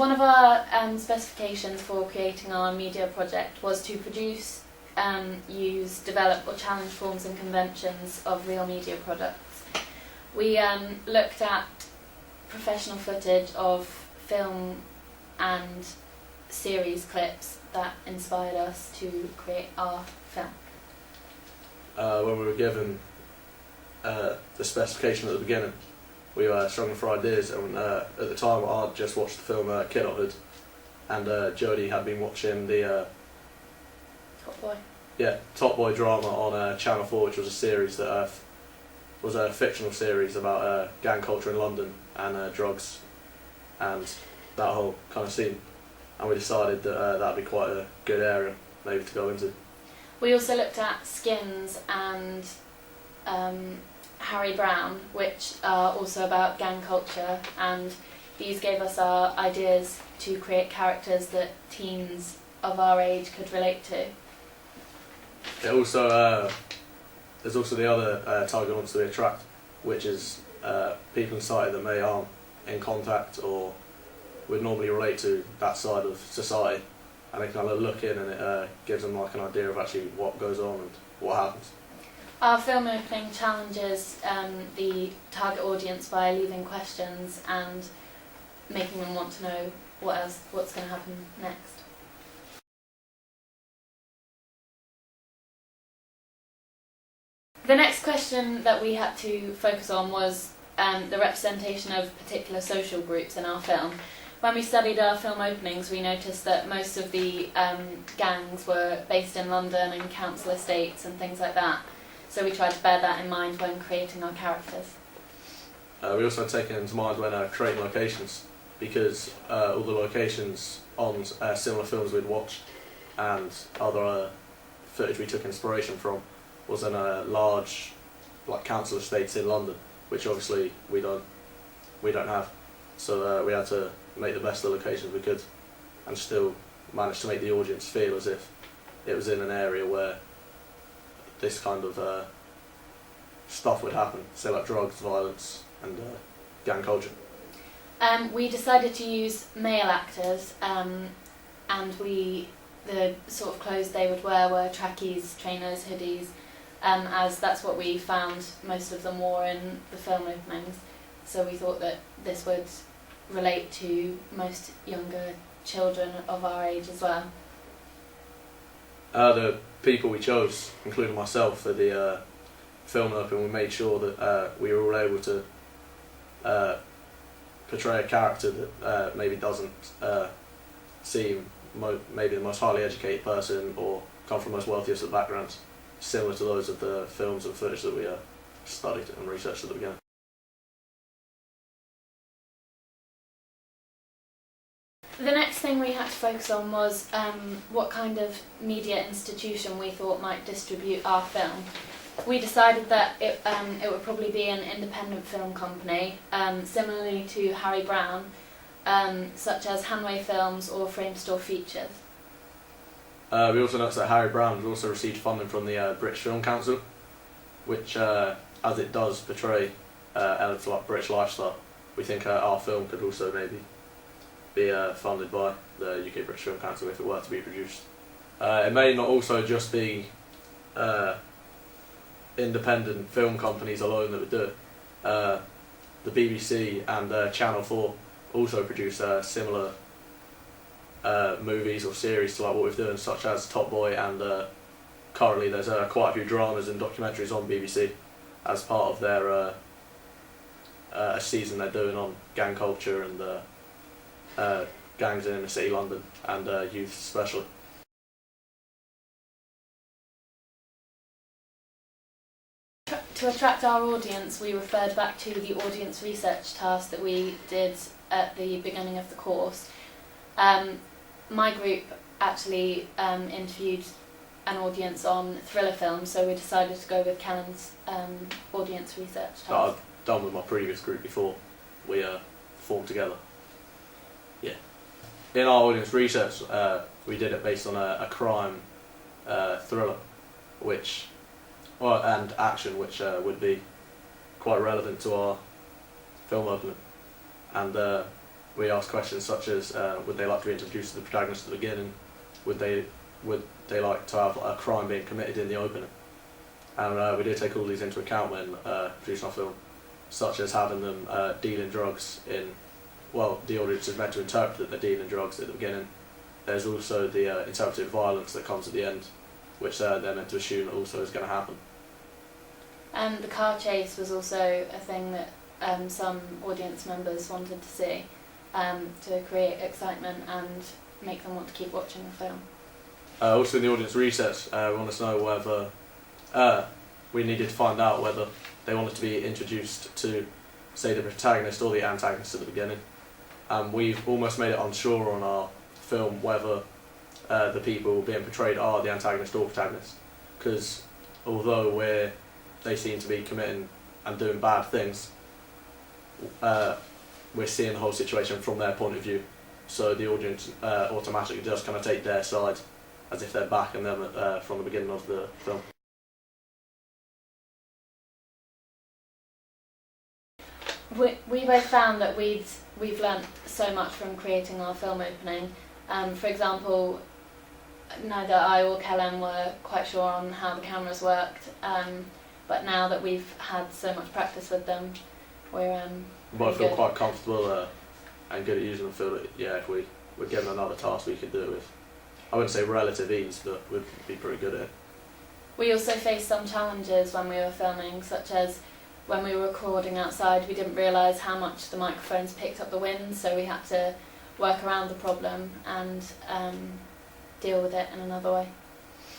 one of our specifications for creating our media project was to produce, use, develop or challenge forms and conventions of real media products. We looked at professional footage of film and series clips that inspired us to create our film. When we were given the specification at the beginning, we were struggling for ideas, and at the time I'd just watched the film Kidulthood, and Jodie had been watching the Top Boy. Yeah, Top Boy drama on Channel 4, which was a series that was a fictional series about gang culture in London and drugs and that whole kind of scene. And we decided that that'd be quite a good area maybe to go into. We also looked at Skins and Harry Brown, which are also about gang culture, and these gave us our ideas to create characters that teens of our age could relate to. It also there's also the other target audience that we attract, which is people in society that may aren't in contact or would normally relate to that side of society, and they kind of look in, and it gives them like an idea of actually what goes on and what happens. Our film opening challenges the target audience by leaving questions and making them want to know what's going to happen next. The next question that we had to focus on was the representation of particular social groups in our film. When we studied our film openings, we noticed that most of the gangs were based in London and council estates and things like that. So we tried to bear that in mind when creating our characters. We also had taken into mind when creating locations, because all the locations on similar films we'd watched and other footage we took inspiration from was in large council estates in London, which obviously we don't have. So we had to make the best of the locations we could and still manage to make the audience feel as if it was in an area where this kind of stuff would happen, say like drugs, violence and gang culture. We decided to use male actors, and the sort of clothes they would wear were trackies, trainers, hoodies, as that's what we found most of them wore in the film openings. So we thought that this would relate to most younger children of our age as well. The people we chose, including myself, for the film opening, we made sure that we were all able to portray a character that maybe doesn't seem maybe the most highly educated person or come from the most wealthiest of backgrounds, similar to those of the films and footage that we studied and researched at the beginning. The next thing we had to focus on was what kind of media institution we thought might distribute our film. We decided that it would probably be an independent film company, similarly to Harry Brown, such as Hanway Films or Framestore Features. We also noticed that Harry Brown has also received funding from the British Film Council, which, as it does portray elements of British lifestyle, we think our film could also maybe be funded by the UK British Film Council if it were to be produced. It may not also just be independent film companies alone that would do it. The BBC and Channel 4 also produce similar movies or series to like what we're doing, such as Top Boy, and currently there's quite a few dramas and documentaries on BBC as part of their a season they're doing on gang culture and gangs in inner city London and youth especially. To attract our audience, we referred back to the audience research task that we did at the beginning of the course. My group actually interviewed an audience on thriller films, so we decided to go with Kellen's audience research task. That I've done with my previous group before we formed together. Yeah. In our audience research, we did it based on a crime thriller, and action, which would be quite relevant to our film opening. And we asked questions such as would they like to be introduced to the protagonist at the beginning, would they like to have a crime being committed in the opening, and we did take all these into account when producing our film, such as having them dealing drugs in, well, the audience is meant to interpret that they're dealing drugs at the beginning. There's also the interpreted violence that comes at the end, which they're meant to assume that also is going to happen. The car chase was also a thing that some audience members wanted to see, to create excitement and make them want to keep watching the film. Also in the audience research, we wanted to know whether we needed to find out whether they wanted to be introduced to, say, the protagonist or the antagonist at the beginning. We've almost made it unsure on our film whether the people being portrayed are the antagonist or protagonist, because although they seem to be committing and doing bad things, we're seeing the whole situation from their point of view, so the audience automatically just kind of take their side as if they're backing them from the beginning of the film. We both found that we've learnt so much from creating our film opening. For example, neither I or Kellen were quite sure on how the cameras worked, but now that we've had so much practice with them, we're But I feel quite comfortable and good at using them. Feel that, yeah, if we were given another task, we could do it with, I wouldn't say relative ease, but we'd be pretty good at it. We also faced some challenges when we were filming, such as when we were recording outside, we didn't realise how much the microphones picked up the wind, so we had to work around the problem and deal with it in another way.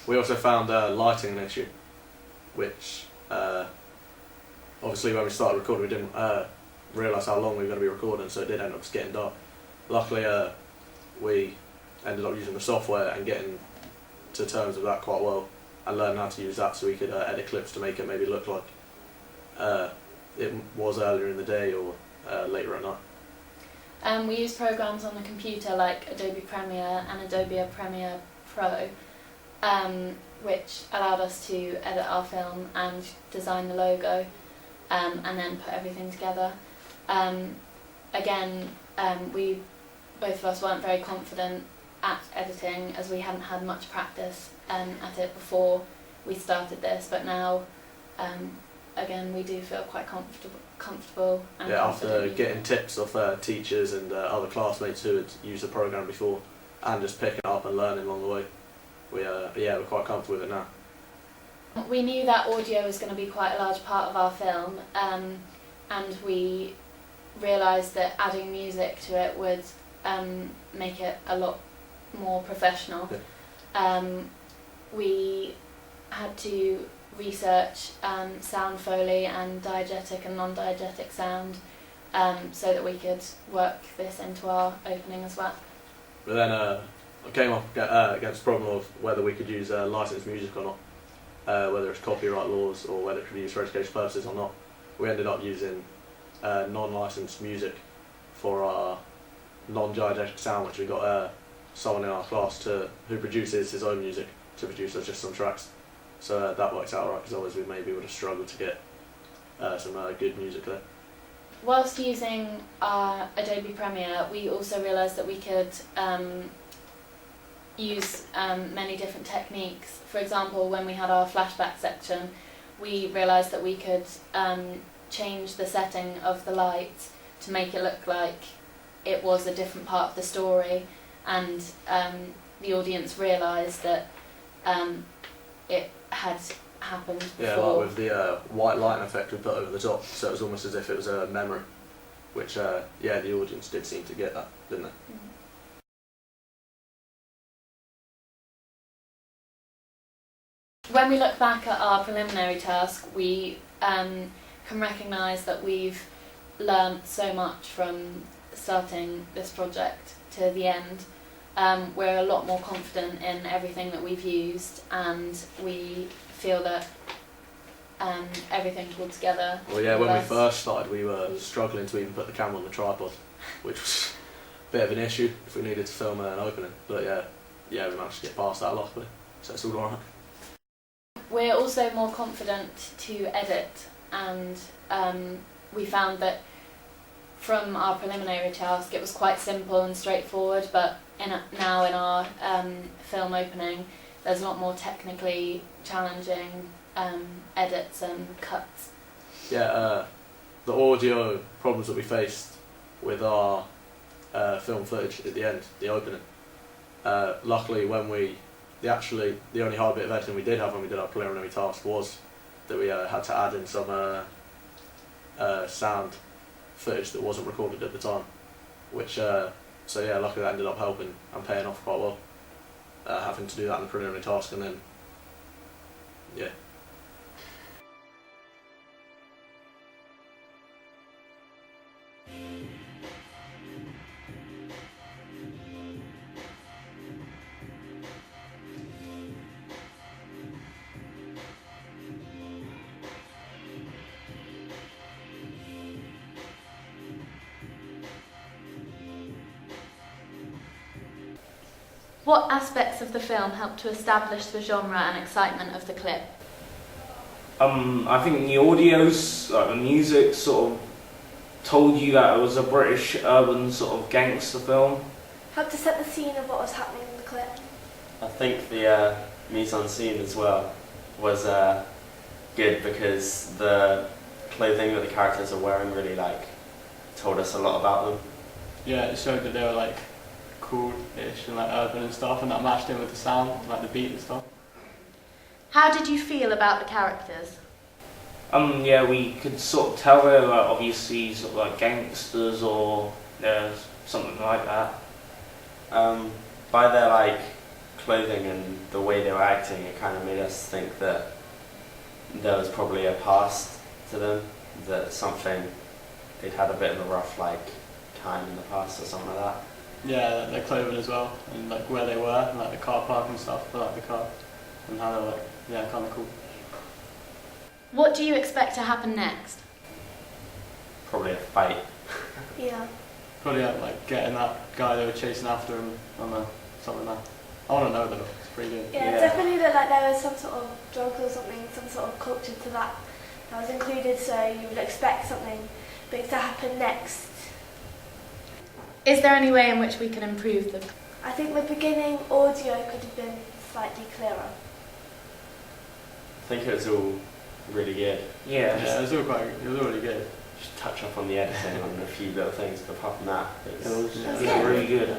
We also found lighting an issue, which obviously when we started recording we didn't realise how long we were going to be recording, so it did end up just getting dark. Luckily we ended up using the software and getting to terms with that quite well and learning how to use that, so we could edit clips to make it maybe look like it was earlier in the day or later at night. We used programs on the computer like Adobe Premiere and Adobe Premiere Pro, which allowed us to edit our film and design the logo, and then put everything together. Again, both of us weren't very confident at editing, as we hadn't had much practice at it before we started this, but now again we do feel quite comfortable and after getting tips off teachers and other classmates who had used the program before and just picking it up and learning along the way, we're quite comfortable with it now. We knew that audio was going to be quite a large part of our film, and we realised that adding music to it would make it a lot more professional. Yeah. We had to research sound foley and diegetic and non-diegetic sound, so that we could work this into our opening as well. But then I came up against the problem of whether we could use licensed music or not, whether it's copyright laws or whether it could be used for education purposes or not. We ended up using non-licensed music for our non-diegetic sound, which we got someone in our class who produces his own music to produce us just some tracks. So that works out alright, because otherwise we maybe would have struggled to get some good music there. Whilst using our Adobe Premiere, we also realised that we could use many different techniques. For example, when we had our flashback section, we realised that we could change the setting of the light to make it look like it was a different part of the story, and the audience realised that it had happened before. Yeah, like with the white light effect we put over the top, so it was almost as if it was a memory, which the audience did seem to get that, didn't they? Mm-hmm. When we look back at our preliminary task, we can recognise that we've learnt so much from starting this project to the end. We're a lot more confident in everything that we've used, and we feel that everything pulled together. Well, yeah, when we first started, we were struggling to even put the camera on the tripod, which was a bit of an issue if we needed to film an opening. But yeah, we managed to get past that luckily, so it's all alright. We're also more confident to edit, and we found that from our preliminary task, it was quite simple and straightforward, but now in our film opening, there's a lot more technically challenging edits and cuts. Yeah, the audio problems that we faced with our film footage at the end, the opening. Luckily, the only hard bit of editing we did have when we did our preliminary task was that we had to add in some sound footage that wasn't recorded at the time, which luckily that ended up helping and paying off quite well. Having to do that in the preliminary task, and then What aspects of the film helped to establish the genre and excitement of the clip? I think the audios, the music, sort of told you that it was a British urban sort of gangster film. Helped to set the scene of what was happening in the clip. I think the mise en scene as well was good, because the clothing that the characters are wearing really told us a lot about them. Yeah, it showed that they were cool-ish and urban and stuff, and that matched in with the sound, the beat and stuff. How did you feel about the characters? We could sort of tell they were obviously sort of gangsters or something like that. By their clothing and the way they were acting, it kind of made us think that there was probably a past to them, that they'd had a bit of a rough time in the past or something like that. Yeah, their clothing as well, and where they were, and the car park and stuff for the car, and how they were kind of cool. What do you expect to happen next? Probably a fight. Yeah. Probably getting that guy they were chasing after him on something like that. I want to know though, it's pretty good. Yeah, it definitely looked like there was some sort of drug or something, some sort of culture to that was included, so you would expect something big to happen next. Is there any way in which we can improve them? I think the beginning audio could have been slightly clearer. I think it was all really good. Yeah, it was really good. Just touch up on the editing on a few little things, but apart from that, It was good. really good.